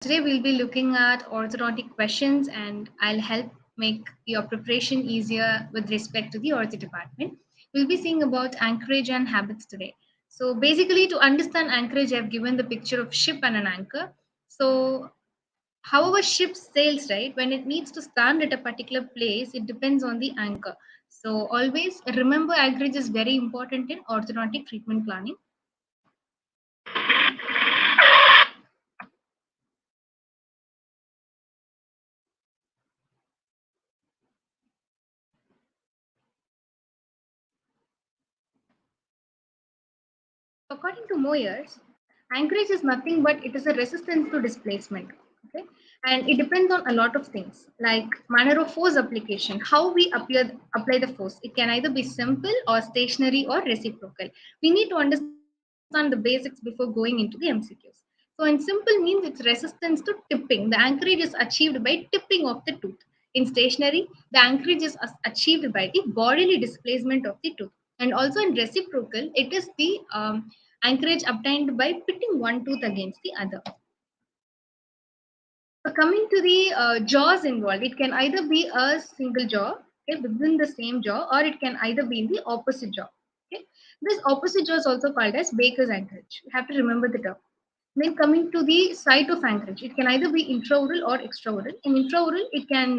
Today we'll be looking at orthodontic questions and I'll help make your preparation easier with respect to the ortho department. We'll be seeing about anchorage and habits today. So basically to understand anchorage, I've given the picture of ship and an anchor. So however ship sails, right, when it needs to stand at a particular place, it depends on the anchor. So always remember anchorage is very important in orthodontic treatment planning. According to Moyers, anchorage is nothing but it is a resistance to displacement. Okay, and it depends on a lot of things like manner of force application, how we apply the force. It can either be simple or stationary or reciprocal. We need to understand the basics before going into the MCQs. So in simple means it's resistance to tipping. The anchorage is achieved by tipping of the tooth. In stationary, the anchorage is achieved by the bodily displacement of the tooth. And also in reciprocal, it is the anchorage obtained by pitting one tooth against the other. So coming to the jaws involved, it can either be a single jaw, okay, within the same jaw, or it can either be in the opposite jaw. Okay. This opposite jaw is also called as Baker's anchorage. You have to remember the term. Then coming to the site of anchorage, it can either be intraoral or extraoral. In intraoral, it can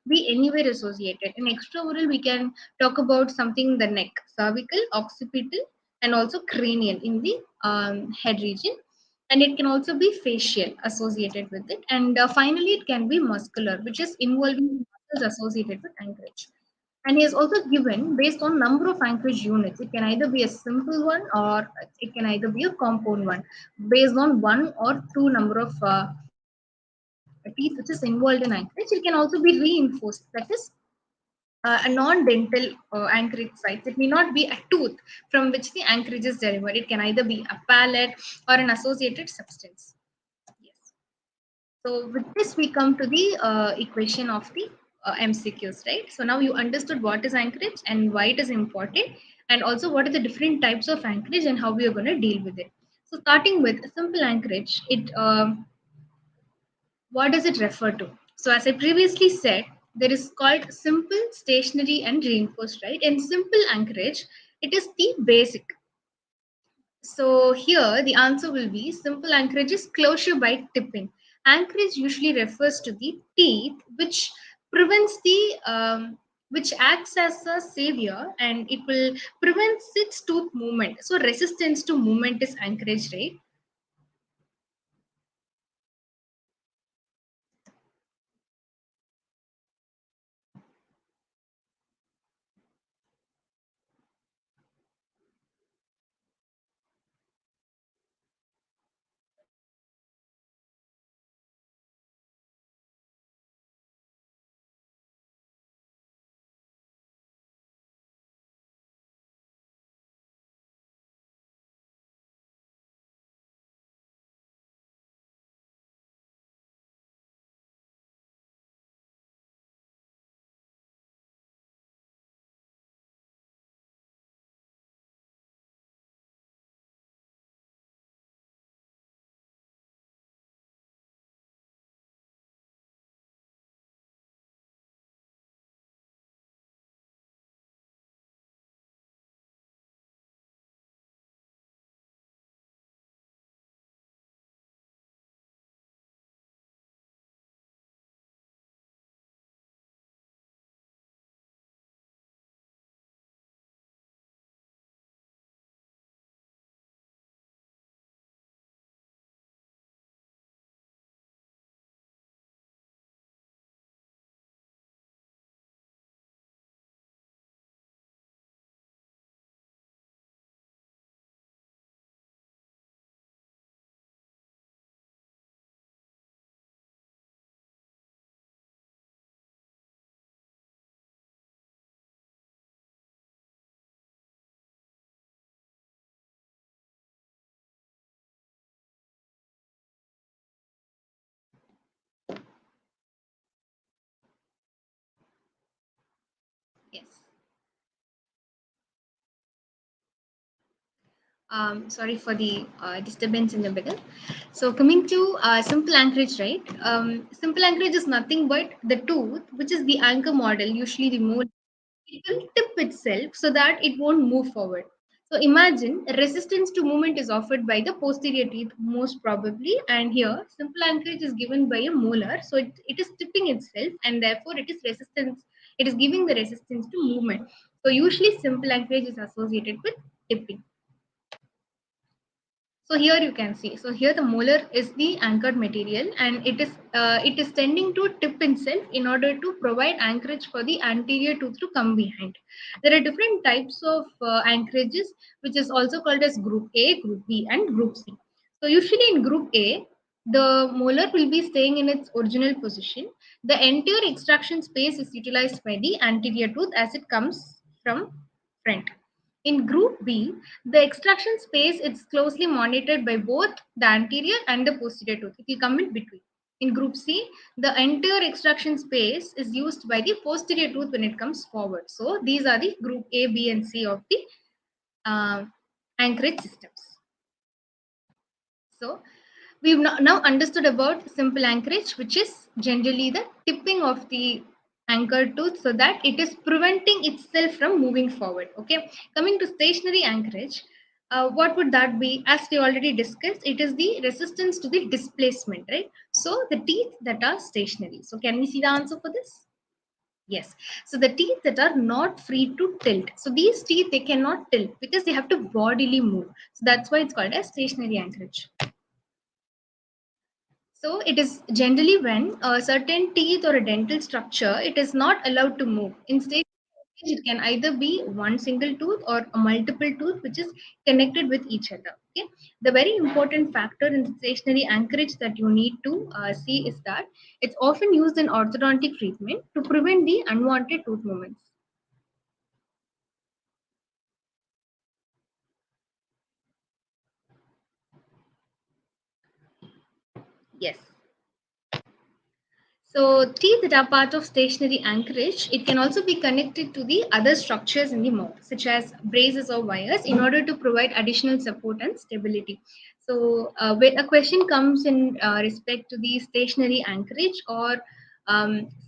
be anywhere associated. In extraoral, we can talk about something in the neck, cervical, occipital, and also cranial in the head region. And it can also be facial associated with it. And finally, it can be muscular, which is involving muscles associated with anchorage. And he has also given based on number of anchorage units. It can either be a simple one or it can either be a compound one based on one or two number of teeth which is involved in anchorage. It can also be reinforced, that is a non-dental anchorage sites. It may not be a tooth from which the anchorage is delivered. It can either be a palate or an associated substance. Yes. So with this, we come to the equation of the MCQs, right? So now you understood what is anchorage and why it is important, and also what are the different types of anchorage and how we are going to deal with it. So starting with simple anchorage, it what does it refer to? So as I previously said, there is called simple, stationary, and reinforced, right? In simple anchorage, it is the basic. So here the answer will be simple anchorage is closure by tipping. Anchorage usually refers to the teeth prevents the which acts as a savior and it will prevent its tooth movement. So resistance to movement is anchorage, right? Yes. Sorry for the disturbance in the middle. So coming to simple anchorage, right? Simple anchorage is nothing but the tooth, which is the anchor model, usually the more it will tip itself so that it won't move forward. So imagine resistance to movement is offered by the posterior teeth most probably, and here simple anchorage is given by a molar, so it is tipping itself and therefore it is giving the resistance to movement. So usually simple anchorage is associated with tipping. So here you can see. So here the molar is the anchored material, and it is tending to tip itself in order to provide anchorage for the anterior tooth to come behind. There are different types of anchorages, which is also called as Group A, Group B, and Group C. So usually in Group A, the molar will be staying in its original position. The entire extraction space is utilized by the anterior tooth as it comes from front. In Group B, the extraction space is closely monitored by both the anterior and the posterior tooth. It will come in between. In Group C, the entire extraction space is used by the posterior tooth when it comes forward. So these are the Group A, B, and C of the uh, anchorage systems. So we've now understood about simple anchorage, which is generally the tipping of the anchored tooth so that it is preventing itself from moving forward. Okay, coming to stationary anchorage, what would that be? As we already discussed, it is the resistance to the displacement, right? So the teeth that are stationary. So can we see the answer for this? Yes. So the teeth that are not free to tilt. So these teeth, they cannot tilt because they have to bodily move. So that's why it's called as stationary anchorage. So it is generally when a certain teeth or a dental structure it is not allowed to move. Instead, it can either be one single tooth or a multiple tooth which is connected with each other. Okay. The very important factor in stationary anchorage that you need to see is that it's often used in orthodontic treatment to prevent the unwanted tooth movements. Yes. So teeth that are part of stationary anchorage, it can also be connected to the other structures in the mouth, such as braces or wires, in order to provide additional support and stability. So when a question comes in respect to the stationary anchorage or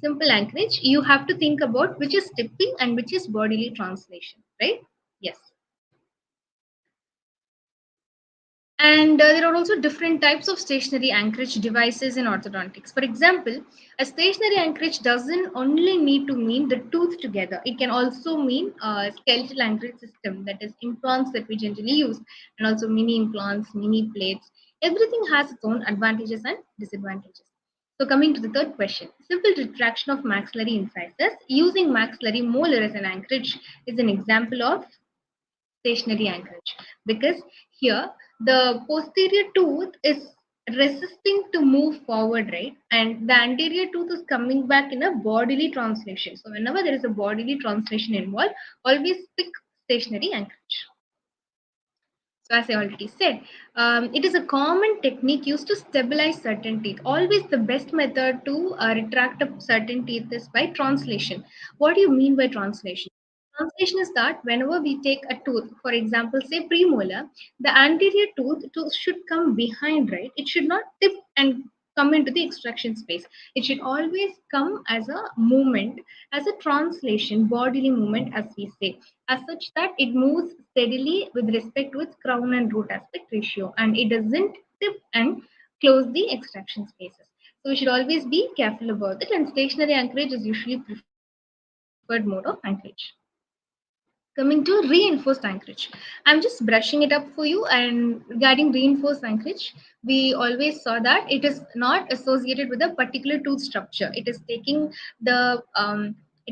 simple anchorage, you have to think about which is tipping and which is bodily translation, right? Yes. And there are also different types of stationary anchorage devices in orthodontics. For example, a stationary anchorage doesn't only need to mean the tooth together. It can also mean a skeletal anchorage system, that is implants that we generally use, and also mini implants, mini plates. Everything has its own advantages and disadvantages. So coming to the third question, simple retraction of maxillary incisors using maxillary molar as an anchorage is an example of stationary anchorage, because here the posterior tooth is resisting to move forward, right, and the anterior tooth is coming back in a bodily translation. So whenever there is a bodily translation involved, always pick stationary anchorage. So as I already said, it is a common technique used to stabilize certain teeth. Always the best method to retract a certain teeth is by translation. What do you mean by translation? Translation is that whenever we take a tooth, for example, say premolar, the anterior tooth should come behind, right? It should not tip and come into the extraction space. It should always come as a movement, as a translation, bodily movement, as we say, as such that it moves steadily with respect to its crown and root aspect ratio, and it doesn't tip and close the extraction spaces. So we should always be careful about it, and stationary anchorage is usually preferred mode of anchorage. Coming to reinforced anchorage, I'm just brushing it up for you. And regarding reinforced anchorage, we always saw that it is not associated with a particular tooth structure. The it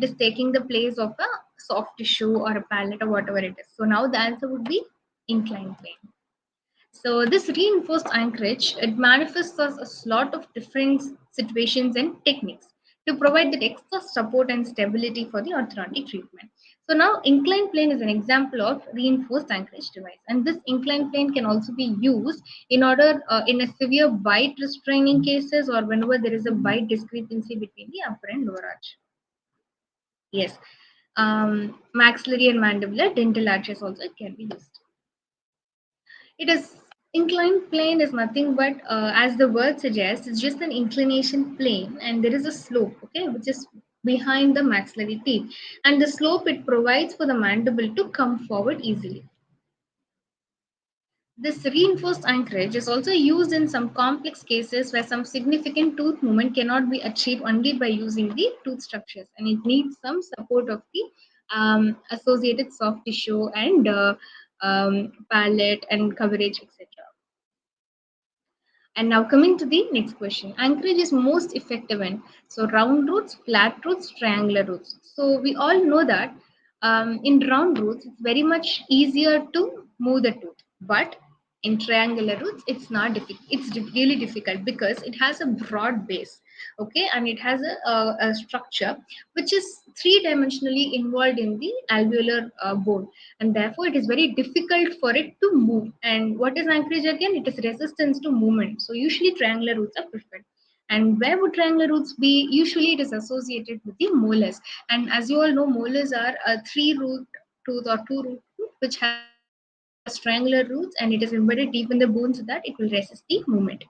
is taking the place of a soft tissue or a palate or whatever it is. So now the answer would be inclined plane. So this reinforced anchorage, it manifests as a lot of different situations and techniques to provide that extra support and stability for the orthodontic treatment. So now inclined plane is an example of reinforced anchorage device, and this inclined plane can also be used in order in a severe bite restraining cases, or whenever there is a bite discrepancy between the upper and lower arch. Yes, maxillary and mandibular dental arches also can be used. It is inclined plane is nothing but, as the word suggests, it's just an inclination plane, and there is a slope, okay, which is behind the maxillary teeth, and the slope it provides for the mandible to come forward easily. This reinforced anchorage is also used in some complex cases where some significant tooth movement cannot be achieved only by using the tooth structures, and it needs some support of the associated soft tissue and palate and coverage, etc. And now coming to the next question. Anchorage is most effective in so round roots, flat roots, triangular roots. So we all know that in round roots, it's very much easier to move the tooth. But in triangular roots, it's not difficult. It's really difficult because it has a broad base, okay, and it has a structure which is three-dimensionally involved in the alveolar bone, and therefore it is very difficult for it to move. And what is anchorage again? It is resistance to movement. So usually triangular roots are preferred. And where would triangular roots be? Usually it is associated with the molars. And as you all know, molars are a three-root tooth or two-root tooth which has triangular roots, and it is embedded deep in the bone so that it will resist the movement.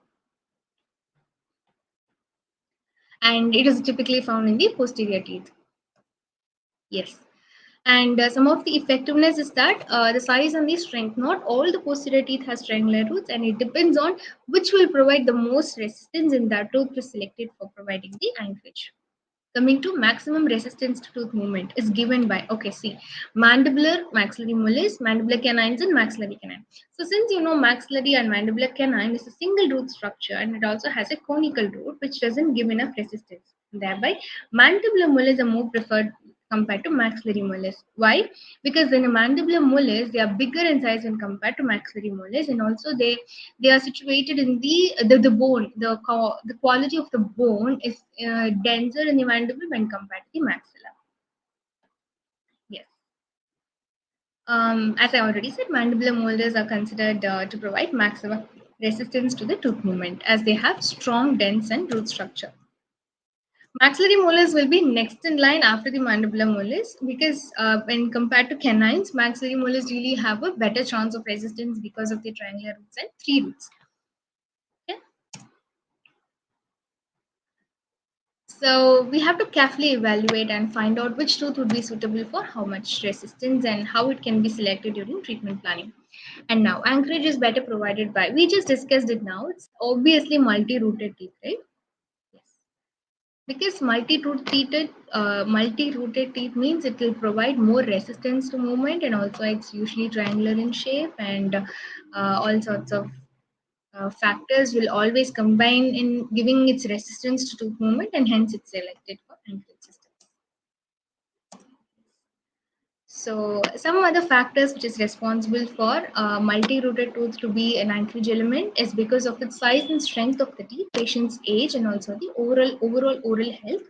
And it is typically found in the posterior teeth. Yes. And some of the effectiveness is that the size and the strength. Not all the posterior teeth has triangular roots, and it depends on which will provide the most resistance in that tooth is selected for providing the anchorage. Coming to maximum resistance to tooth movement is given by, okay, see, mandibular, maxillary molars, mandibular canines, and maxillary canine. So since you know maxillary and mandibular canine is a single root structure, and it also has a conical root which doesn't give enough resistance. Thereby, mandibular molars are more preferred compared to maxillary molars. Why? Because in the mandibular molars, they are bigger in size when compared to maxillary molars, and also they are situated in the bone. The quality of the bone is denser in the mandible when compared to the maxilla. Yes. As I already said, mandibular molars are considered to provide maximum resistance to the tooth movement as they have strong, dense, and root structure. Maxillary molars will be next in line after the mandibular molars because when compared to canines, maxillary molars really have a better chance of resistance because of the triangular roots and three roots. Okay? So we have to carefully evaluate and find out which tooth would be suitable for how much resistance and how it can be selected during treatment planning. And now anchorage is better provided by, we just discussed it now, it's obviously multi-rooted teeth, right? Yes. Because multi-rooted teeth means it will provide more resistance to movement, and also it's usually triangular in shape, and all sorts of factors will always combine in giving its resistance to tooth movement, and hence it's selected for anchorage systems. So some other factors which is responsible for multi-rooted tooth to be an anchorage element is because of its size and strength of the teeth, patient's age, and also the overall oral health,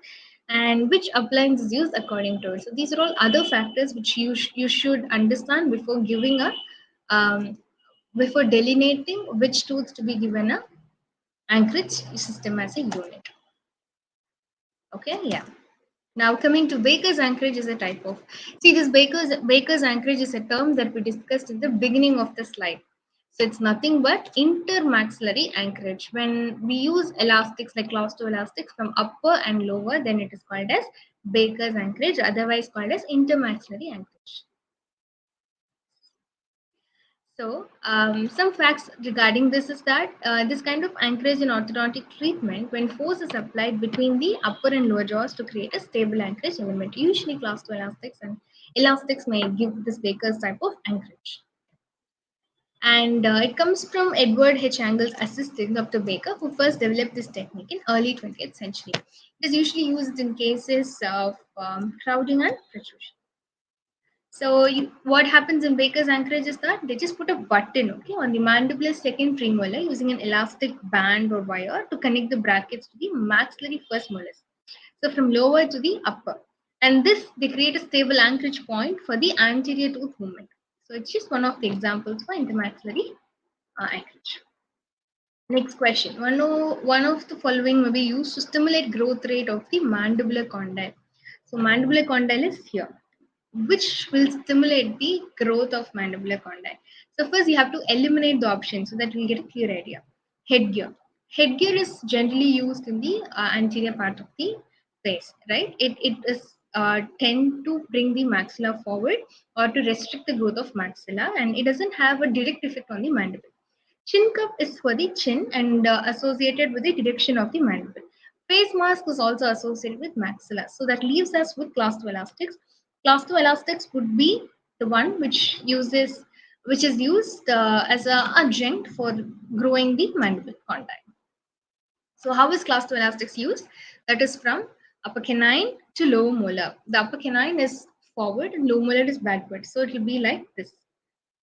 and which appliance is used according to it. So these are all other factors which you should understand before giving a before delineating which tooth to be given a anchorage system as a unit. Okay, yeah. Now coming to Baker's anchorage is a type of. See, this Baker's anchorage is a term that we discussed at the beginning of the slide. So it's nothing but intermaxillary anchorage. When we use elastics like elastics from upper and lower, then it is called as Baker's anchorage, otherwise called as intermaxillary anchorage. So, some facts regarding this is that this kind of anchorage in orthodontic treatment, when force is applied between the upper and lower jaws to create a stable anchorage element, usually class 2 elastics, and elastics may give this Baker's type of anchorage. And it comes from Edward H. Angle's assistant, Dr. Baker, who first developed this technique in early 20th century. It is usually used in cases of crowding and protrusion. So what happens in Baker's anchorage is that they just put a button, okay, on the mandibular second premolar using an elastic band or wire to connect the brackets to the maxillary first molars. So from lower to the upper. And this, they create a stable anchorage point for the anterior tooth movement. So it's just one of the examples for intermaxillary anchorage. Next question. One of the following may be used to stimulate growth rate of the mandibular condyle. So mandibular condyle is here, which will stimulate the growth of mandibular condyle. So first you have to eliminate the option so that we'll get a clear idea. Headgear. Headgear is generally used in the anterior part of the face, right? It is tend to bring the maxilla forward or to restrict the growth of maxilla, and it doesn't have a direct effect on the mandible. Chin cup is for the chin and associated with the direction of the mandible. Face mask is also associated with maxilla. So that leaves us with class 2 elastics. Class 2 elastics would be the one which is used as a adjunct for growing the mandible condyle. So how is class 2 elastics used? That is from upper canine to lower molar. The upper canine is forward and lower molar is backward. So it will be like this.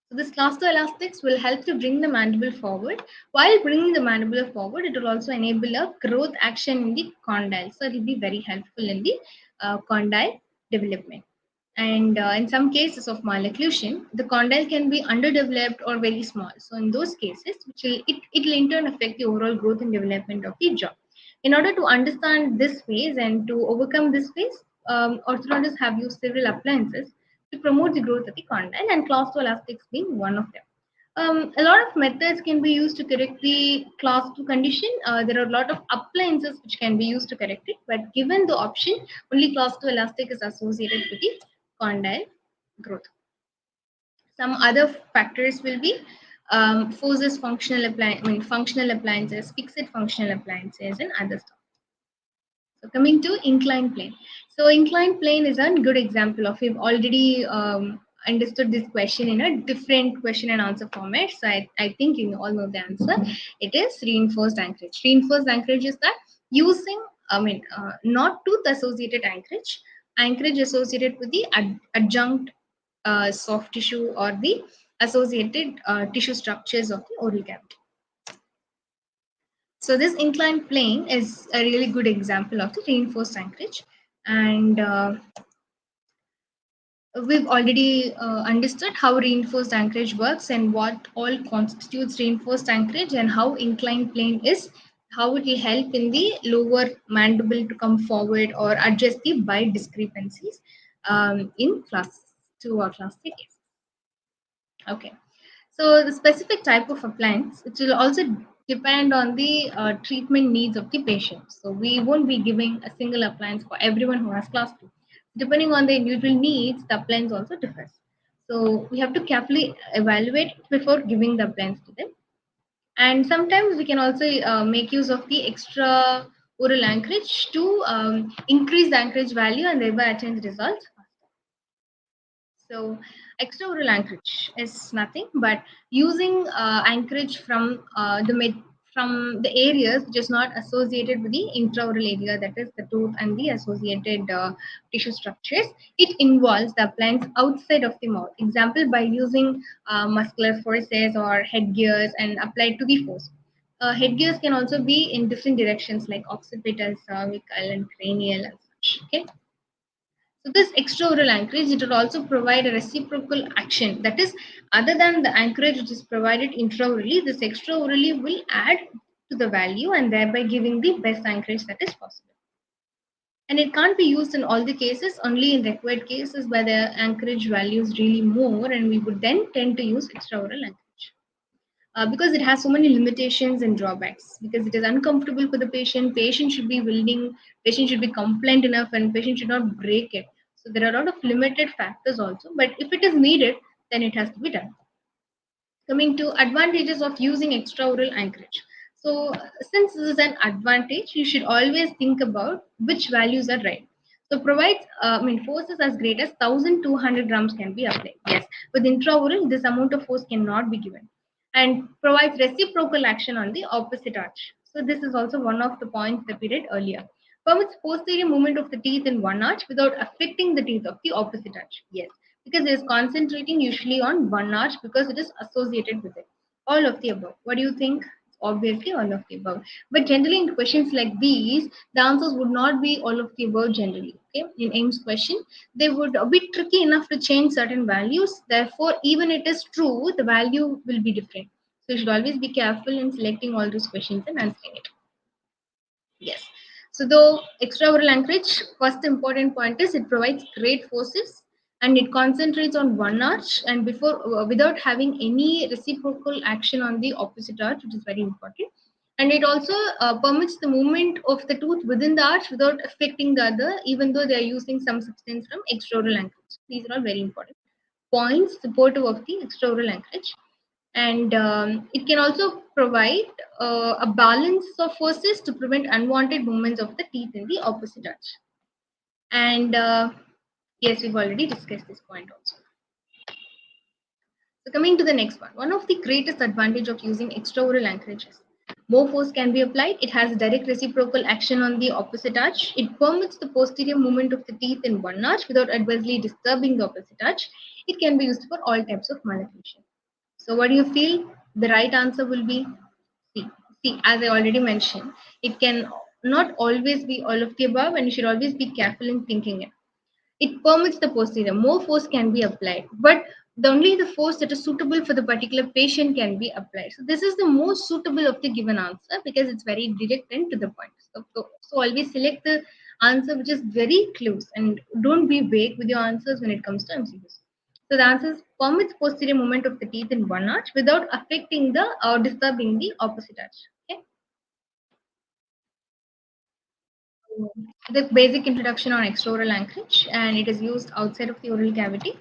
So this class 2 elastics will help to bring the mandible forward. While bringing the mandible forward, it will also enable a growth action in the condyle. So it will be very helpful in the condyle development. And in some cases of malocclusion, the condyle can be underdeveloped or very small. So in those cases, it will in turn affect the overall growth and development of the jaw. In order to understand this phase and to overcome this phase, orthodontists have used several appliances to promote the growth of the condyle, and class 2 elastics being one of them. A lot of methods can be used to correct the class 2 condition. There are a lot of appliances which can be used to correct it, but given the option, only class 2 elastic is associated with the condyle growth. Some other factors will be forces functional appliances, fixed functional appliances, and other stuff. So coming to inclined plane. So inclined plane is a good example of, we've already understood this question in a different question and answer format. So I think you all know the answer. It is reinforced anchorage. Reinforced anchorage is that using, not tooth associated anchorage, anchorage associated with the adjunct soft tissue or the associated tissue structures of the oral cavity. So this inclined plane is a really good example of the reinforced anchorage, and we've already understood how reinforced anchorage works and what all constitutes reinforced anchorage and how inclined plane is, how it will help in the lower mandible to come forward or adjust the bite discrepancies in class 2 or class 3 cases. Okay. So the specific type of appliance, it will also depend on the treatment needs of the patient. So we won't be giving a single appliance for everyone who has class 2. Depending on the individual needs, the appliance also differs. So we have to carefully evaluate before giving the appliance to them. And sometimes we can also make use of the extra oral anchorage to increase the anchorage value and thereby attain the results. So extraoral anchorage is nothing but using anchorage from the areas which is not associated with the intraoral area, that is the tooth and the associated tissue structures. It involves the appliance outside of the mouth. Example, by using muscular forces or headgears and applied to the force. Headgears can also be in different directions like occipital, cervical, and cranial and such. Okay. So this extraoral anchorage, it will also provide a reciprocal action. That is, other than the anchorage which is provided intraorally, this extraorally will add to the value and thereby giving the best anchorage that is possible. And it can't be used in all the cases, only in required cases where the anchorage value is really more, and we would then tend to use extraoral anchorage. Because it has so many limitations and drawbacks, because it is uncomfortable for the patient should be willing, patient should be compliant enough, and patient should not break it. So there are a lot of limited factors also, but if it is needed, then it has to be done. Coming to advantages of using extraoral anchorage. So since this is an advantage, you should always think about which values are right. So provides, forces as great as 1200 grams can be applied. Yes, with intraoral, this amount of force cannot be given, and provides reciprocal action on the opposite arch. So this is also one of the points that we did earlier. Permits posterior movement of the teeth in one arch without affecting the teeth of the opposite arch. Yes, because it is concentrating usually on one arch because it is associated with it. All of the above. What do you think? Obviously, all of the above. But generally, in questions like these, the answers would not be all of the above generally. Okay, in AIMS question, they would be tricky enough to change certain values. Therefore, even it is true, the value will be different. So you should always be careful in selecting all those questions and answering it. Yes. So though extraoral anchorage, first important point is it provides great forces and it concentrates on one arch and without having any reciprocal action on the opposite arch, which is very important. And it also permits the movement of the tooth within the arch without affecting the other, even though they are using some substance from extraoral anchorage. These are all very important points supportive of the extraoral anchorage. And it can also provide a balance of forces to prevent unwanted movements of the teeth in the opposite arch. And yes, we've already discussed this point also. So coming to the next one of the greatest advantage of using extraoral anchorages. More force can be applied. It has direct reciprocal action on the opposite arch. It permits the posterior movement of the teeth in one arch without adversely disturbing the opposite arch. It can be used for all types of malocclusion. So what do you feel the right answer will be? See, see, as I already mentioned, it can not always be all of the above, and you should always be careful in thinking it. It permits the posterior. More force can be applied, but only the force that is suitable for the particular patient can be applied. So this is the most suitable of the given answer because it's very direct and to the point. So always select the answer which is very close and don't be vague with your answers when it comes to MCQs. So the answer is permits posterior movement of the teeth in one arch without affecting the or disturbing the opposite arch. Okay. The basic introduction on extraoral anchorage, and it is used outside of the oral cavity.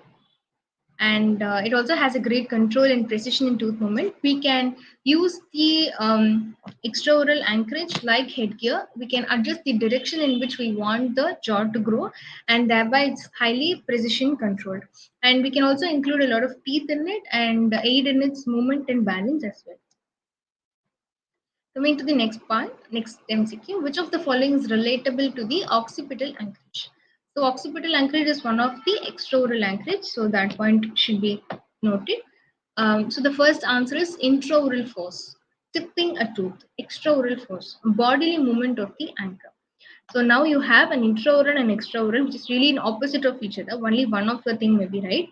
And it also has a great control and precision in tooth movement. We can use the extraoral anchorage like headgear. We can adjust the direction in which we want the jaw to grow, and thereby it's highly precision controlled. And we can also include a lot of teeth in it and aid in its movement and balance as well. Coming to the next part, next MCQ, which of the following is relatable to the occipital anchorage? So occipital anchorage is one of the extraoral anchorage, so that point should be noted. So the first answer is intraoral force, tipping a tooth, extraoral force, bodily movement of the anchor. So now you have an intraoral and extraoral, which is really in opposite of each other. Only one of the thing may be right.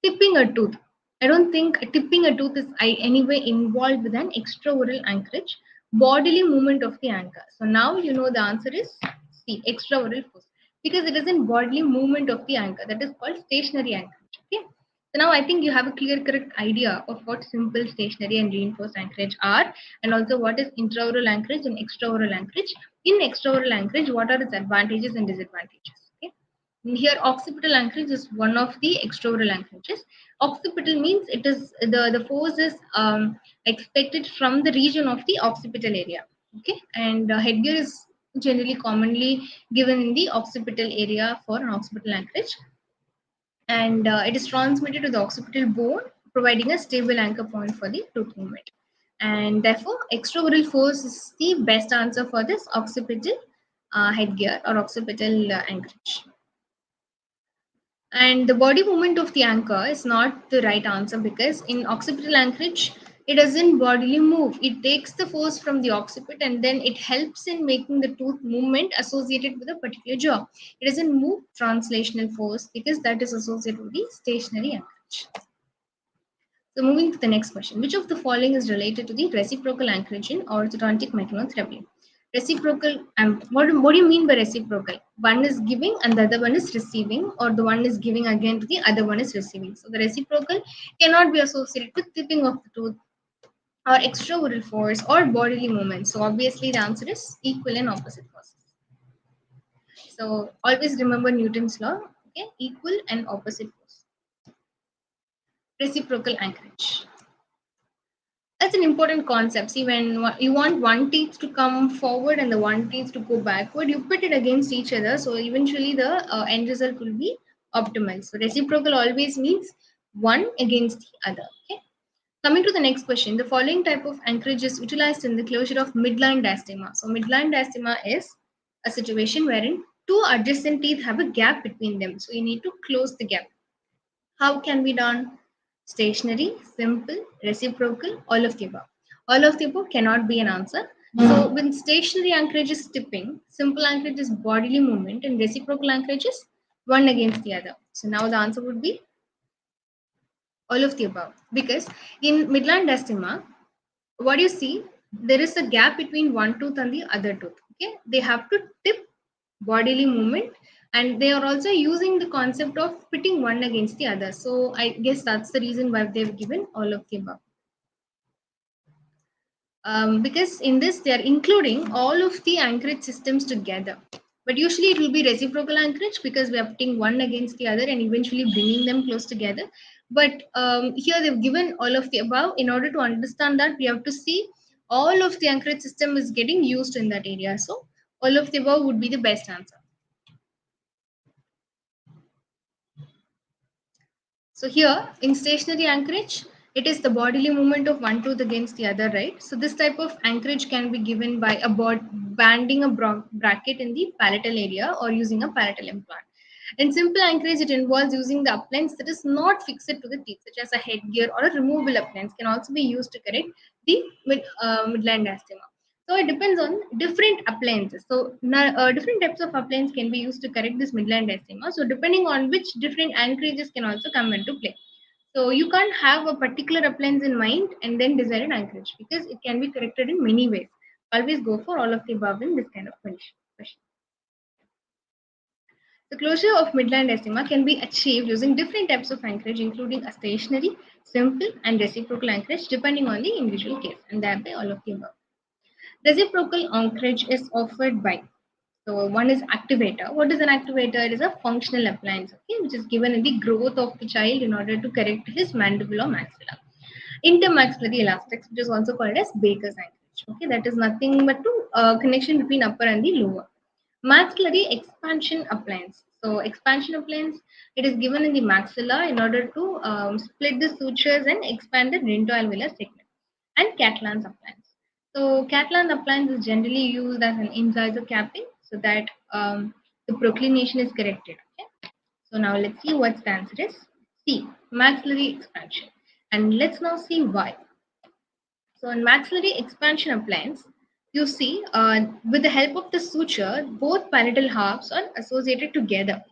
Tipping a tooth. I don't think tipping a tooth is anyway involved with an extraoral anchorage. Bodily movement of the anchor. So now you know the answer is C, extraoral force. Because it is in bodily movement of the anchor. That is called stationary anchorage. Okay. So now I think you have a clear, correct idea of what simple, stationary, and reinforced anchorage are, and also what is intraoral anchorage and extraoral anchorage. In extraoral anchorage, what are its advantages and disadvantages? Okay. Here, occipital anchorage is one of the extraoral anchorages. Occipital means it is the force is expected from the region of the occipital area. Okay, and headgear is generally commonly given in the occipital area for an occipital anchorage, and it is transmitted to the occipital bone, providing a stable anchor point for the tooth movement. And therefore, extraoral force is the best answer for this occipital headgear or occipital anchorage. And the body movement of the anchor is not the right answer because in occipital anchorage, it doesn't bodily move. It takes the force from the occipit and then it helps in making the tooth movement associated with a particular jaw. It doesn't move translational force because that is associated with the stationary anchorage. So moving to the next question, which of the following is related to the reciprocal anchorage in orthodontic mechanotherapy? Reciprocal, what do you mean by reciprocal? One is giving and the other one is receiving, or the one is giving again to the other one is receiving. So the reciprocal cannot be associated with tipping of the tooth or extraoral force or bodily movement. So obviously the answer is equal and opposite forces. So always remember Newton's law, okay? Equal and opposite force. Reciprocal anchorage. That's an important concept. See, when you want one teeth to come forward and the one teeth to go backward, you put it against each other. So eventually the end result will be optimal. So reciprocal always means one against the other. Okay. Coming to the next question, the following type of anchorage is utilized in the closure of midline diastema. So midline diastema is a situation wherein two adjacent teeth have a gap between them. So you need to close the gap. How can be done? Stationary, simple, reciprocal, all of the above. All of the above cannot be an answer. So when stationary anchorage is tipping, simple anchorage is bodily movement, and reciprocal anchorage is one against the other. So now the answer would be all of the above. Because in midline diastema, what you see, there is a gap between one tooth and the other tooth. Okay, they have to tip bodily movement And they are also using the concept of pitting one against the other. So I guess that's the reason why they've given all of the above. Because in this they are including all of the anchorage systems together. But usually it will be reciprocal anchorage because we are putting one against the other and eventually bringing them close together. But here they've given all of the above. In order to understand that, we have to see all of the anchorage system is getting used in that area. So all of the above would be the best answer. So here in stationary anchorage, it is the bodily movement of one tooth against the other, right? So this type of anchorage can be given by banding a bracket in the palatal area or using a palatal implant. In simple anchorage, it involves using the appliance that is not fixed to the teeth, such as a headgear or a removable appliance can also be used to correct the midline diastema. So it depends on different appliances. So different types of appliance can be used to correct this midline diastema. So depending on which different anchorages can also come into play. So you can't have a particular appliance in mind and then design an anchorage because it can be corrected in many ways. Always go for all of the above in this kind of question. The closure of midline diastema can be achieved using different types of anchorage, including a stationary, simple, and reciprocal anchorage, depending on the individual case, and thereby all of the above. Reciprocal anchorage is offered by, so one is activator. What is an activator? It is a functional appliance, okay, which is given in the growth of the child in order to correct his mandible or maxilla. Intermaxillary elastics, which is also called as Baker's anchorage. Okay, that is nothing but to connection between upper and the lower. Maxillary expansion appliance. So expansion appliance, it is given in the maxilla in order to split the sutures and expand the dentoalveolar segment. And Catalan's appliance. So Catalan's appliance is generally used as an incisor capping so that the proclination is corrected. Okay? So now let's see what the answer is. C, maxillary expansion. And let's now see why. So in maxillary expansion appliance, you see with the help of the suture, both palatal halves are associated together.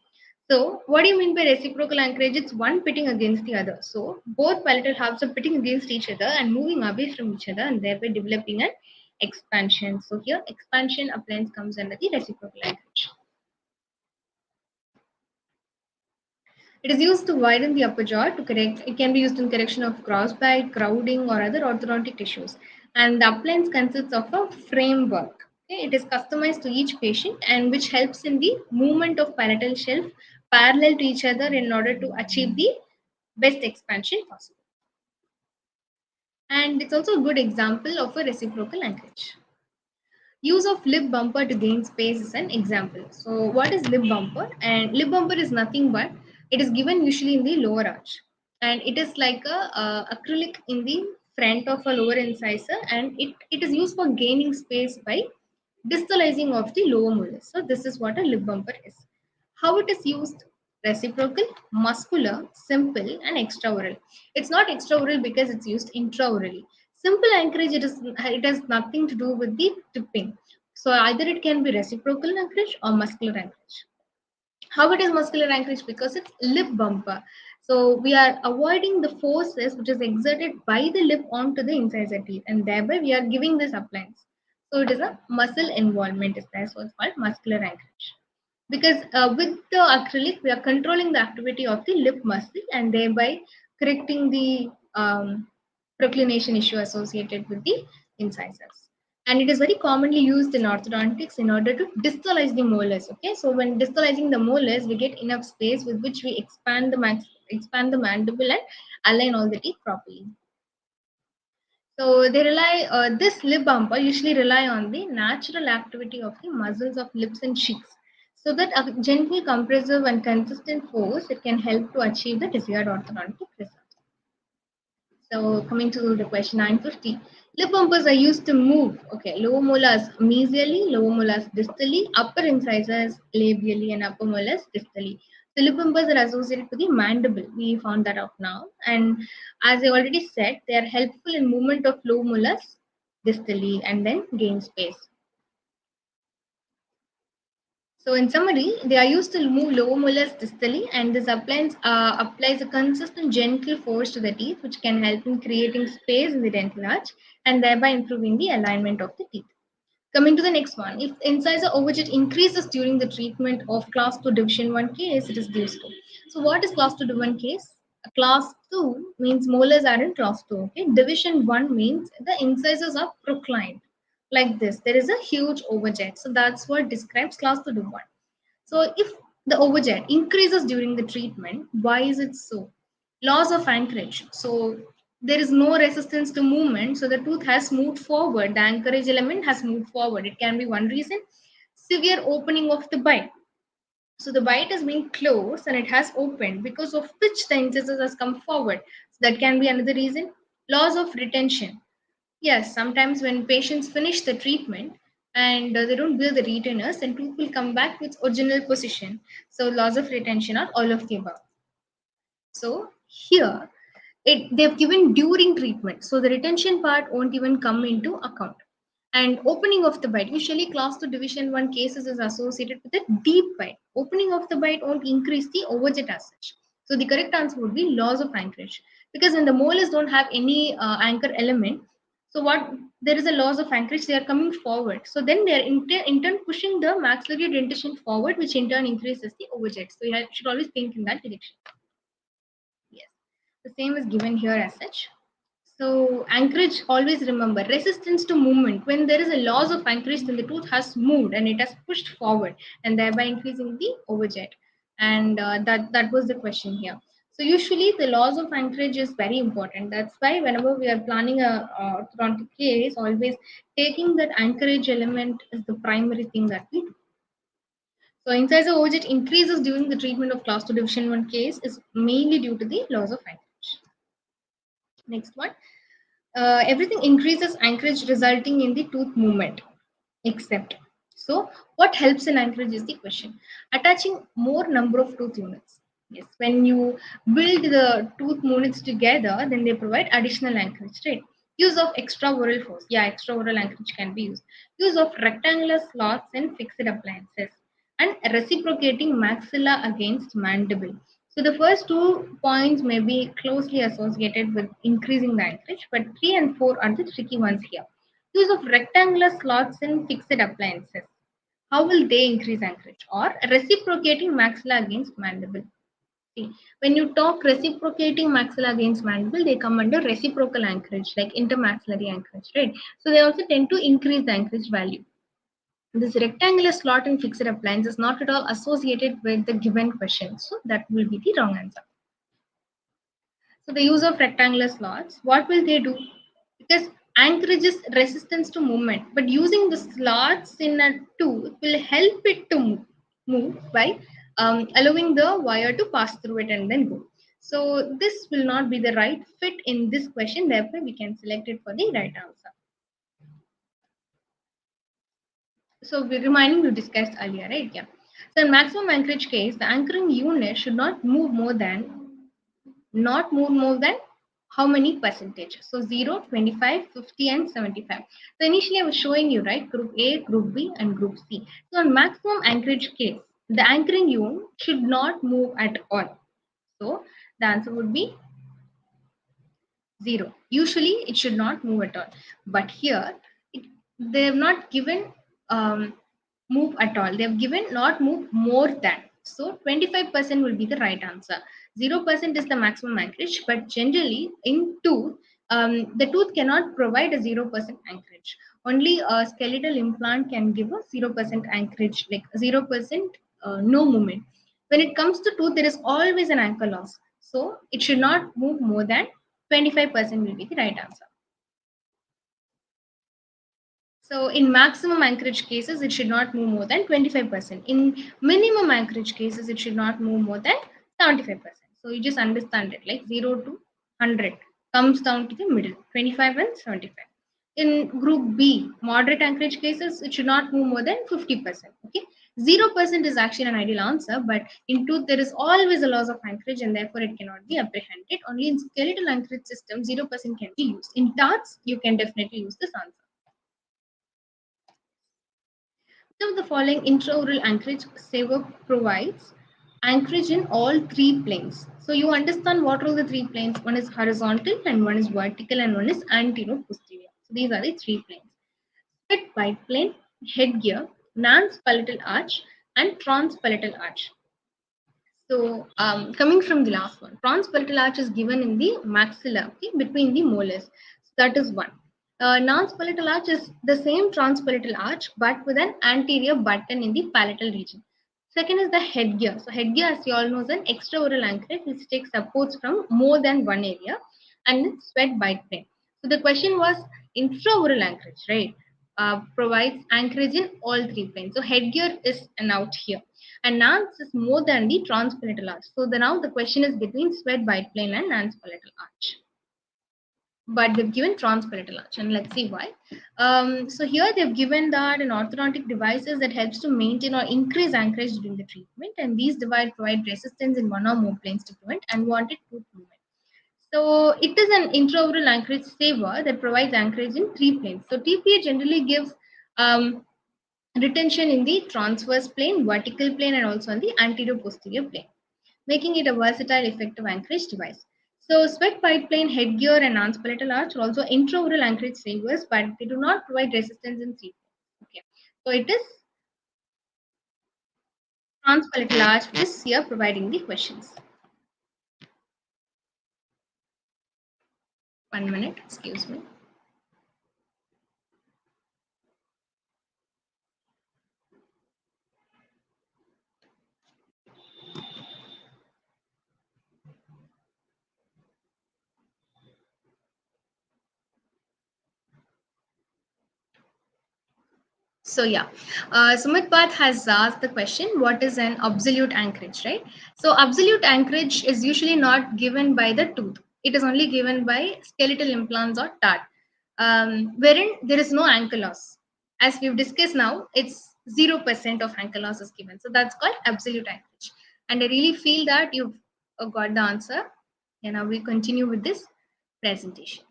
So what do you mean by reciprocal anchorage? It's one pitting against the other. So both palatal halves are pitting against each other and moving away from each other and thereby developing an expansion. So here expansion appliance comes under the reciprocal anchorage. It is used to widen the upper jaw to correct. It can be used in correction of crossbite, crowding, or other orthodontic issues. And the appliance consists of a framework. Okay? It is customized to each patient and which helps in the movement of palatal shelf parallel to each other in order to achieve the best expansion possible. And it's also a good example of a reciprocal anchorage. Use of lip bumper to gain space is an example. So what is lip bumper? And lip bumper is nothing but it is given usually in the lower arch. And it is like a acrylic in the front of a lower incisor and it is used for gaining space by distalizing of the lower molars. So this is what a lip bumper is. How it is used? Reciprocal, muscular, simple, and extraoral. It's not extraoral because it's used intraorally. Simple anchorage, it has nothing to do with the tipping. So either it can be reciprocal anchorage or muscular anchorage. How it is muscular anchorage? Because it's lip bumper. So we are avoiding the forces which is exerted by the lip onto the incisor teeth, and thereby we are giving this appliance. So it is a muscle involvement is there. So it's called muscular anchorage. Because with the acrylic, we are controlling the activity of the lip muscle and thereby correcting the proclination issue associated with the incisors. And it is very commonly used in orthodontics in order to distalize the molars. Okay, so when distalizing the molars, we get enough space with which we expand the mandible and align all the teeth properly. So they rely, this lip bumper usually rely on the natural activity of the muscles of lips and cheeks. So that a gentle compressive and consistent force, it can help to achieve the desired orthodontic result. So coming to the question 950, lip bumpers are used to move, okay, lower molars mesially, lower molars distally, upper incisors labially, and upper molars distally. The lip bumpers are associated with the mandible. We found that out now. And as I already said, they are helpful in movement of lower molars distally and then gain space. So in summary, they are used to move lower molars distally, and this applies a consistent gentle force to the teeth, which can help in creating space in the dental arch and thereby improving the alignment of the teeth. Coming to the next one, if incisor overjet increases during the treatment of class 2 division 1 case, it is due to. So what is class 2 division 1 case? A class 2 means molars are in class 2. Okay, division 1 means the incisors are proclined like this. There is a huge overjet. So that's what describes class 2 division 1. So if the overjet increases during the treatment, why is it so? Loss of anchorage. So there is no resistance to movement. So the tooth has moved forward. The anchorage element has moved forward. It can be one reason. Severe opening of the bite. So the bite has been closed and it has opened because of which the incisors has come forward. So that can be another reason. Loss of retention. Yes, sometimes when patients finish the treatment and they don't build the retainers, then tooth will come back to its original position. So loss of retention or all of the above. So here they've given during treatment. So the retention part won't even come into account. And opening of the bite. Usually class 2 division 1 cases is associated with a deep bite. Opening of the bite won't increase the overjet as such. So the correct answer would be loss of anchorage. Because when the molars don't have any anchor element, so what there is a loss of anchorage, they are coming forward. So then they are in turn pushing the maxillary dentition forward, which in turn increases the overjet. So you should always think in that direction. Yes. The same is given here as such. So anchorage, always remember resistance to movement. When there is a loss of anchorage, then the tooth has moved and it has pushed forward and thereby increasing the overjet. And that was the question here. So usually the loss of anchorage is very important. That's why whenever we are planning a orthodontic case, always taking that anchorage element is the primary thing that we do. So incisor overjet increases during the treatment of class 2 division 1 case is mainly due to the loss of anchorage. Next one. Everything increases anchorage resulting in the tooth movement except. So what helps in anchorage is the question. Attaching more number of tooth units. Yes, when you build the tooth units together, then they provide additional anchorage, right? Use of extraoral force. Yeah, extraoral anchorage can be used. Use of rectangular slots and fixed appliances. And reciprocating maxilla against mandible. So the first 2 points may be closely associated with increasing the anchorage, but 3 and 4 are the tricky ones here. Use of rectangular slots in fixed appliances. How will they increase anchorage? Or reciprocating maxilla against mandible. See, when you talk reciprocating maxilla against mandible, they come under reciprocal anchorage, like intermaxillary anchorage, right? So they also tend to increase the anchorage value. This rectangular slot in fixed appliance is not at all associated with the given question. So that will be the wrong answer. So the use of rectangular slots, what will they do? Because anchorage is resistance to movement, but using the slots in a tooth will help it to move by allowing the wire to pass through it and then go. So this will not be the right fit in this question. Therefore, we can select it for the right answer. So we're reminding you discussed earlier, right? Yeah. So in maximum anchorage case, the anchoring unit should not move more than how many percentage? So 0, 25, 50 and 75. So initially I was showing you, right, group A, group B and group C. So in maximum anchorage case, the anchoring unit should not move at all. So the answer would be 0. Usually it should not move at all. But here they have not given move at all. They have given not move more than. So 25% will be the right answer. 0% is the maximum anchorage, but generally in tooth, the tooth cannot provide a 0% anchorage. Only a skeletal implant can give a 0% anchorage, like 0% no movement. When it comes to tooth, there is always an anchor loss. So it should not move more than 25% will be the right answer. So in maximum anchorage cases, it should not move more than 25%. In minimum anchorage cases, it should not move more than 75%. So you just understand it, like 0 to 100 comes down to the middle, 25 and 75. In group B, moderate anchorage cases, it should not move more than 50%. Okay, 0% is actually an ideal answer, but in tooth there is always a loss of anchorage and therefore it cannot be apprehended. Only in skeletal anchorage system, 0% can be used. In TARS, you can definitely use this answer. Of the following intraoral anchorage saver provides anchorage in all three planes. So you understand what are the three planes? One is horizontal and one is vertical and one is anterior posterior. So these are the three planes. Split bite plane, headgear, transpalatal arch, and transpalatal arch. So, coming from the last one, transpalatal arch is given in the maxilla, okay, between the molars. So that is one. Transpalatal arch is the same transpalatal arch, but with an anterior button in the palatal region. Second is the headgear. So, headgear, as you all know, is an extraoral anchorage which takes supports from more than one area, and it's sweat bite plane. So, the question was intraoral anchorage, right? Provides anchorage in all three planes. So, headgear is an out here, and Nance is more than the transpalatal arch. So now the question is between sweat bite plane and transpalatal arch. But they've given transpalatal arch, and let's see why. So here they've given that an orthodontic devices that helps to maintain or increase anchorage during the treatment, and these devices provide resistance in one or more planes to prevent unwanted tooth movement. So it is an intraoral anchorage saver that provides anchorage in three planes. So TPA generally gives retention in the transverse plane, vertical plane, and also on the anterior posterior plane, making it a versatile effective anchorage device. So sweat pipe plane, headgear, and transpalatal arch are also intraoral anchorage savers, but they do not provide resistance in three planes. Okay, so it is transpalatal arch which is here providing the questions. 1 minute, excuse me. So yeah, Sumit Path has asked the question, what is an absolute anchorage, right? So absolute anchorage is usually not given by the tooth. It is only given by skeletal implants or TAT, wherein there is no ankle loss. As we've discussed now, it's 0% of ankle loss is given. So that's called absolute anchorage. And I really feel that you've got the answer. And now we continue with this presentation.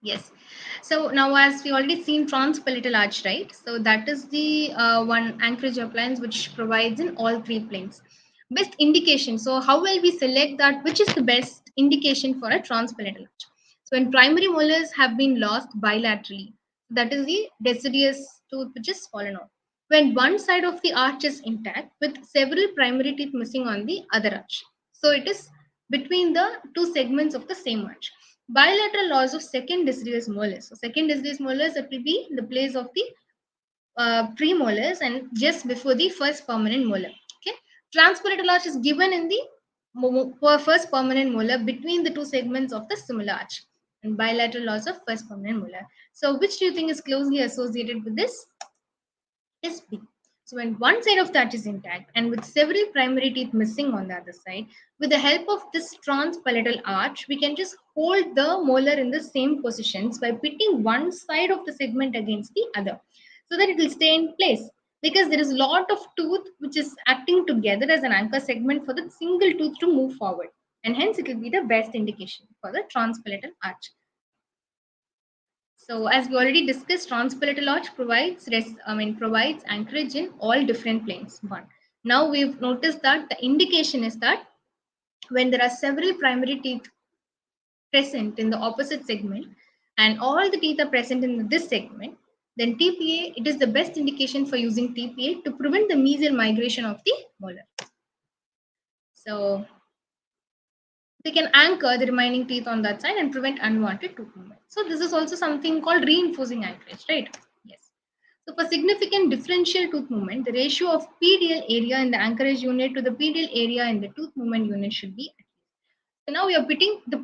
Yes. So now, as we already seen transpalatal arch, right? So that is the one anchorage appliance which provides in all three planes. Best indication. So how will we select that? Which is the best indication for a transpalatal arch? So when primary molars have been lost bilaterally, that is the deciduous tooth which is fallen off. When one side of the arch is intact with several primary teeth missing on the other arch. So it is between the two segments of the same arch. Bilateral loss of second deciduous molars. So second deciduous molars, it will be the place of the premolars and just before the first permanent molar. Okay, transpalatal arch is given in the first permanent molar between the two segments of the similar arch, and bilateral loss of first permanent molar. So which do you think is closely associated with this? Is B. So when one side of that is intact and with several primary teeth missing on the other side, with the help of this transpalatal arch, we can just hold the molar in the same positions by pitting one side of the segment against the other so that it will stay in place. Because there is a lot of tooth which is acting together as an anchor segment for the single tooth to move forward. And hence it will be the best indication for the transpalatal arch. So as we already discussed, transpalatal arch provides anchorage in all different planes. One. Now we've noticed that the indication is that when there are several primary teeth present in the opposite segment and all the teeth are present in this segment, then TPA, it is the best indication for using TPA to prevent the mesial migration of the molar. So they can anchor the remaining teeth on that side and prevent unwanted tooth movement. So this is also something called reinforcing anchorage, right? Yes. So for significant differential tooth movement, the ratio of PDL area in the anchorage unit to the PDL area in the tooth movement unit should be. So now we are pitting the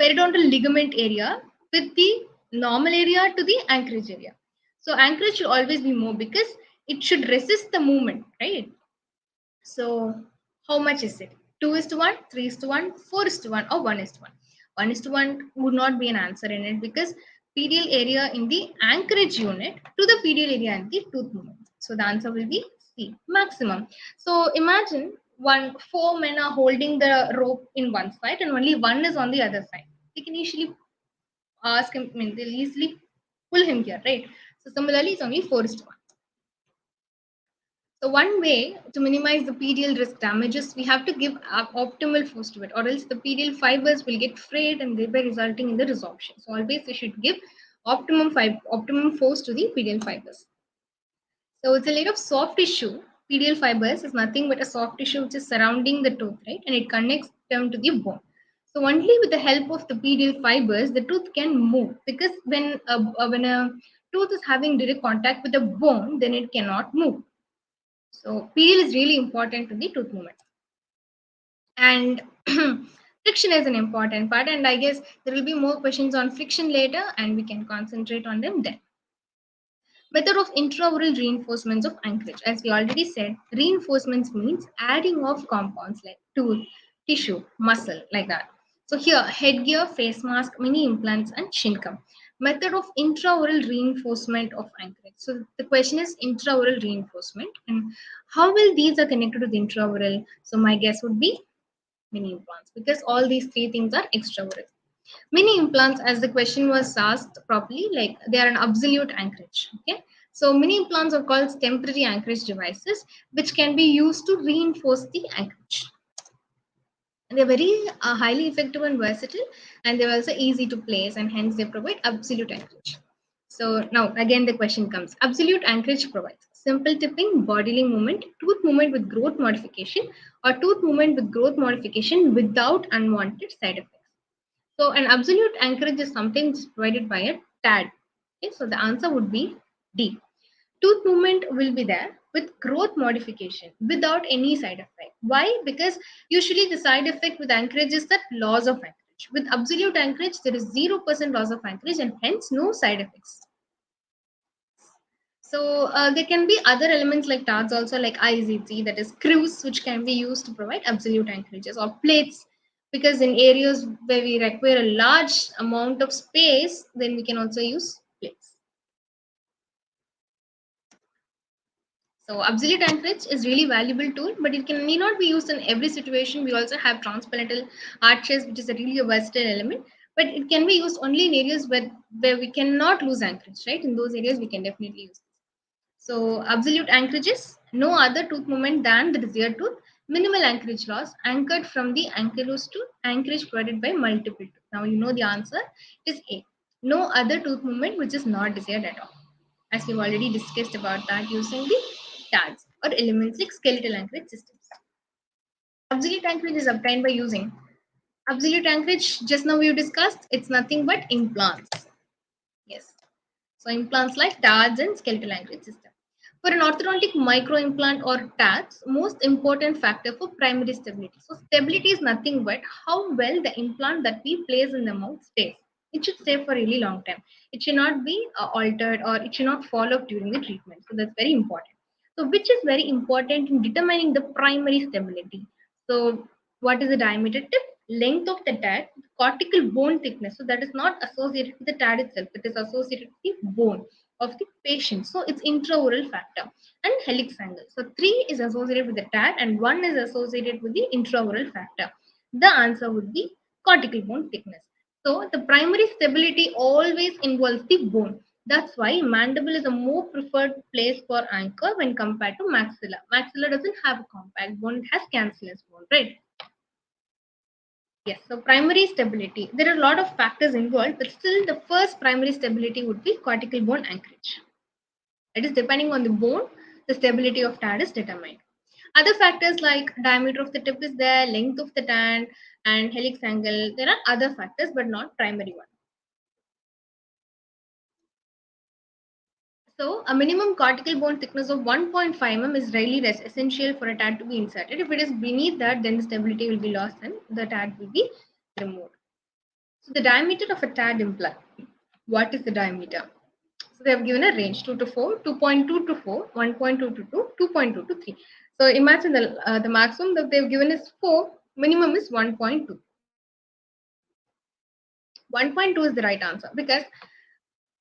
periodontal ligament area with the normal area to the anchorage area. So anchorage should always be more because it should resist the movement, right? So how much is it? 2 is to 1, 3 is to 1, 4 is to 1, or 1 is to 1. 1 is to 1 would not be an answer in it because PDL area in the anchorage unit to the PDL area in the tooth movement. So the answer will be C, maximum. So imagine four men are holding the rope in one side and only one is on the other side. They can easily ask him, I mean, they'll easily pull him here, right? So similarly, it's only 4 is to 1. So one way to minimize the PDL risk damages, we have to give optimal force to it, or else the PDL fibers will get frayed and thereby resulting in the resorption. So always we should give optimum force to the PDL fibers. So it's a layer of soft tissue. PDL fibers is nothing but a soft tissue which is surrounding the tooth, right? And it connects them to the bone. So only with the help of the PDL fibers, the tooth can move, because when a tooth is having direct contact with the bone, then it cannot move. So PDL is really important to the tooth movement. And friction is an important part, and I guess there will be more questions on friction later, and we can concentrate on them then. Method of intraoral reinforcements of anchorage. As we already said, reinforcements means adding of compounds like tooth, tissue, muscle, like that. So here, headgear, face mask, mini implants, and shincum. Method of intraoral reinforcement of anchorage. So the question is intraoral reinforcement, and how will these are connected to the intraoral? So my guess would be mini implants, because all these three things are extraoral. Mini implants, as the question was asked properly, like they are an absolute anchorage. Okay, so mini implants are called temporary anchorage devices, which can be used to reinforce the anchorage. They're very highly effective and versatile, and they're also easy to place, and hence they provide absolute anchorage. So now again the question comes: absolute anchorage provides simple tipping, bodily movement, tooth movement with growth modification, or tooth movement with growth modification without unwanted side effects. So an absolute anchorage is something which is provided by a TAD. Okay, so the answer would be D. Tooth movement will be there with growth modification without any side effect. Why? Because usually the side effect with anchorage is that loss of anchorage. With absolute anchorage, there is 0% loss of anchorage and hence no side effects. So there can be other elements like TARS also, like IZT, that is screws, which can be used to provide absolute anchorages, or plates, because in areas where we require a large amount of space, then we can also use plates. So absolute anchorage is really valuable tool, but it need not be used in every situation. We also have transparental arches, which is a really versatile element, but it can be used only in areas where we cannot lose anchorage, right? In those areas, we can definitely use. So absolute anchorages, no other tooth movement than the desired tooth, minimal anchorage loss, anchored from the ankylosed to anchorage provided by multiple tooth. Now you know the answer is A. No other tooth movement which is not desired at all. As we've already discussed about that using the tags or elements like skeletal anchorage systems. Absolute anchorage is obtained by using absolute anchorage. Just now we discussed, it's nothing but implants. Yes. So implants like TADs and skeletal anchorage system. For an orthodontic microimplant or TADs, most important factor for primary stability. So stability is nothing but how well the implant that we place in the mouth stays. It should stay for a really long time. It should not be altered, or it should not fall off during the treatment. So that's very important. So which is very important in determining the primary stability. So what is the diameter tip? Length of the TAD, cortical bone thickness. So that is not associated with the TAD itself. It is associated with the bone of the patient. So it's intraoral factor, and helix angle. So 3 is associated with the TAD and 1 is associated with the intraoral factor. The answer would be cortical bone thickness. So the primary stability always involves the bone. That's why mandible is a more preferred place for anchor when compared to maxilla. Maxilla doesn't have a compact bone, it has cancellous bone, right? Yes, so primary stability. There are a lot of factors involved, but still the first primary stability would be cortical bone anchorage. It is depending on the bone, the stability of TAD is determined. Other factors like diameter of the tip is there, length of the TAD, and helix angle. There are other factors, but not primary one. So a minimum cortical bone thickness of 1.5 mm is really essential for a TAD to be inserted. If it is beneath that, then the stability will be lost and the TAD will be removed. So the diameter of a TAD implant. What is the diameter? So they have given a range 2 to 4, 2.2 to 4, 1.2 to 2, 2.2 to 3. So imagine the maximum that they've given is 4, minimum is 1.2. 1.2 is the right answer, because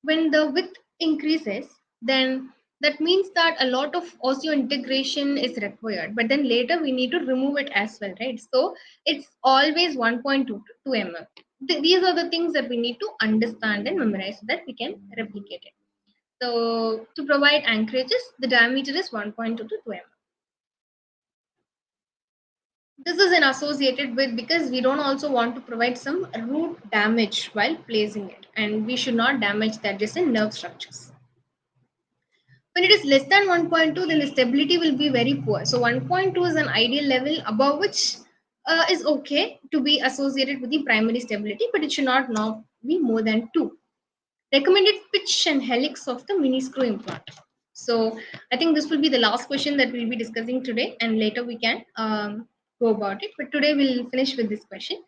when the width increases, then that means that a lot of osseointegration is required, but then later we need to remove it as well, right? So it's always 1.2 to 2 mm. These are the things that we need to understand and memorize so that we can replicate it. So to provide anchorages, the diameter is 1.2 to 2 mm. This is an associated with because we don't also want to provide some root damage while placing it, and we should not damage the adjacent nerve structures. When it is less than 1.2, then the stability will be very poor. So 1.2 is an ideal level above which is okay to be associated with the primary stability, but it should not be more than 2. Recommended pitch and helix of the mini screw implant. So I think this will be the last question that we'll be discussing today, and later we can go about it. But today we'll finish with this question: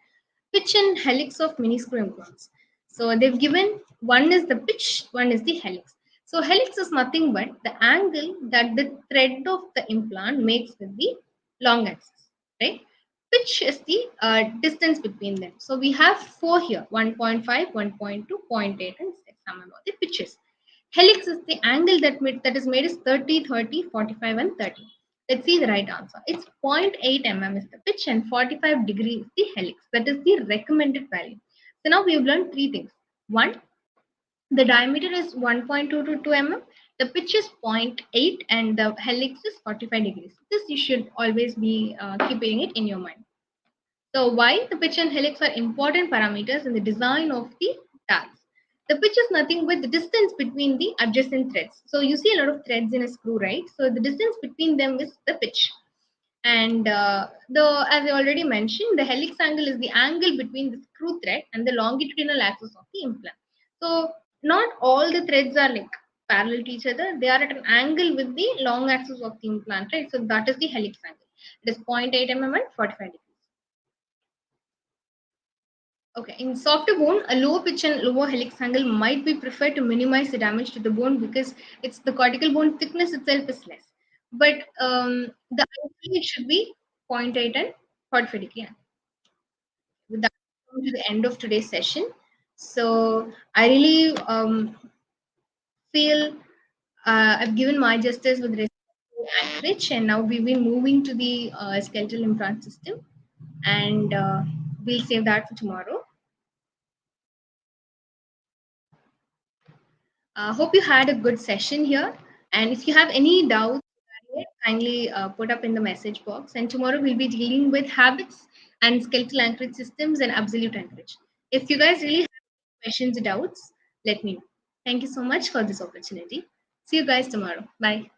pitch and helix of mini screw implants. So they've given one is the pitch, one is the helix. So helix is nothing but the angle that the thread of the implant makes with the long axis, right? Pitch is the distance between them. So we have four here: 1.5, 1.2, 0.8, and 6. I'm about the pitches. Helix is the angle that is made is 30, 30, 45, and 30. Let's see the right answer. It's 0.8 mm is the pitch and 45 degrees is the helix. That is the recommended value. So now we have learned three things. One, the diameter is 1.2 to 2 mm. The pitch is zero point 0.8 and the helix is 45 degrees. This you should always be keeping it in your mind. So why the pitch and helix are important parameters in the design of the tags. The pitch is nothing but the distance between the adjacent threads. So you see a lot of threads in a screw, right? So the distance between them is the pitch. And as I already mentioned, the helix angle is the angle between the screw thread and the longitudinal axis of the implant. So not all the threads are like parallel to each other. They are at an angle with the long axis of the implant, right? So that is the helix angle. It is 0.8 mm and 45 degrees. Okay, in softer bone, a lower pitch and lower helix angle might be preferred to minimize the damage to the bone because it's the cortical bone thickness itself is less. But the ideally it should be zero point 0.8 and 45 degree angle. With that, we come to the end of today's session. So I really feel I've given my justice with respect to anchorage, and now we've been moving to the skeletal implant system, and we'll save that for tomorrow. Hope you had a good session here. And if you have any doubts, kindly put up in the message box. And tomorrow we'll be dealing with habits and skeletal anchorage systems and absolute anchorage. If you guys really have questions or doubts, let me know. Thank you so much for this opportunity. See you guys tomorrow. Bye.